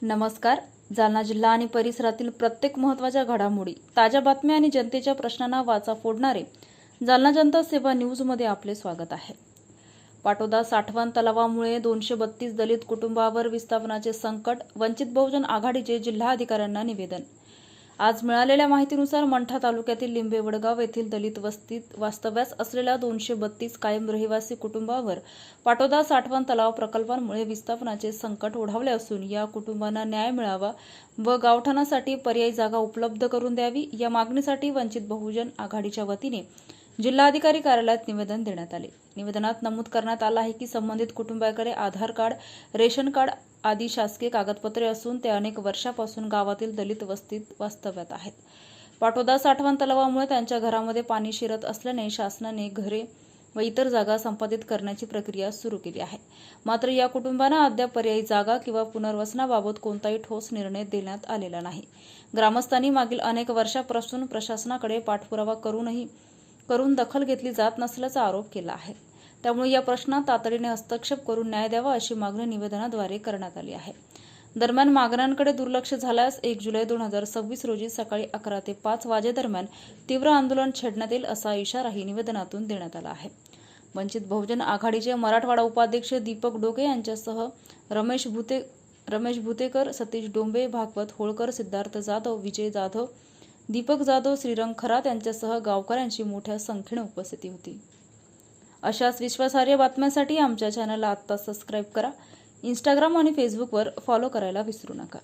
नमस्कार. जालना जिल्हा आणि परिसरातील प्रत्येक महत्त्वाच्या घडामोडी, ताज्या बातम्या आणि जनतेच्या प्रश्नांना वाचा फोडणारे जालना जनता सेवा न्यूजमध्ये आपले स्वागत आहे. पाटोदा साठवण तलावामुळे 232 दलित कुटुंबावर विस्थापनाचे संकट, वंचित बहुजन आघाडीचे जिल्हाधिकाऱ्यांना निवेदन. आज मिळालेल्या माहितीनुसार मंठा तालुक्यातील लिंबेवडगाव येथील दलित वस्तीत वास्तव्यास असलेल्या 232 कायम रहिवासी कुटुंबावर पाटोदा साठवण तलाव प्रकल्पांमुळे विस्थापनाचे संकट ओढावले असून या कुटुंबांना न्याय मिळावा व गावठाणासाठी पर्यायी जागा उपलब्ध करून द्यावी या मागणीसाठी वंचित बहुजन आघाडीच्या वतीने जिल्हाधिकारी कार्यालयात निवेदन देण्यात आले. निवेदनात नमूद करण्यात आलं आहे की संबंधित कुटुंबाकडे आधार कार्ड, रेशन कार्ड आदी शासकीय कागदपत्रे असून ते अनेक वर्षापासून गावातील दलित वस्तीत वास्तव्यात आहेत. पाटोदा साठवण तलावामुळे त्यांच्या घरामध्ये पाणी शिरत असल्याने शासनाने घरे व इतर जागा संपादित करण्याची प्रक्रिया सुरू केली आहे. मात्र या कुटुंबांना अद्याप पर्यायी जागा किंवा पुनर्वसनाबाबत कोणताही ठोस निर्णय देण्यात आलेला नाही. ग्रामस्थांनी मागील अनेक वर्षापासून प्रशासनाकडे पाठपुरावा करून दखल घेतली जात नसल्याचा आरोप केला आहे. त्यामुळे या प्रश्नात तातडीने हस्तक्षेप करून न्याय द्यावा अशी मागणी निवेदनाद्वारे करण्यात आली आहे. दरम्यान मागण्यांकडे दुर्लक्ष झाल्यास 1 जुलै 2026 रोजी सकाळी 11 ते 5 वाजेदरम्यान तीव्र आंदोलन छेडण्यात येईल असा इशाराही निवेदनातून देण्यात आला आहे. वंचित बहुजन आघाडीचे मराठवाडा उपाध्यक्ष दीपक डोके यांच्यासह रमेश भुतेकर, सतीश डोंबे, भागवत होळकर, सिद्धार्थ जाधव, विजय जाधव, दीपक जाधव, श्रीरंग खरात यांच्यासह गावकऱ्यांची मोठ्या संख्येने उपस्थिती होती. अशाच विश्वासार्ह बातम्यांसाठी आमच्या चॅनलला आत्ता सबस्क्राईब करा. इंस्टाग्राम आणि फेसबुकवर फॉलो करायला विसरू नका.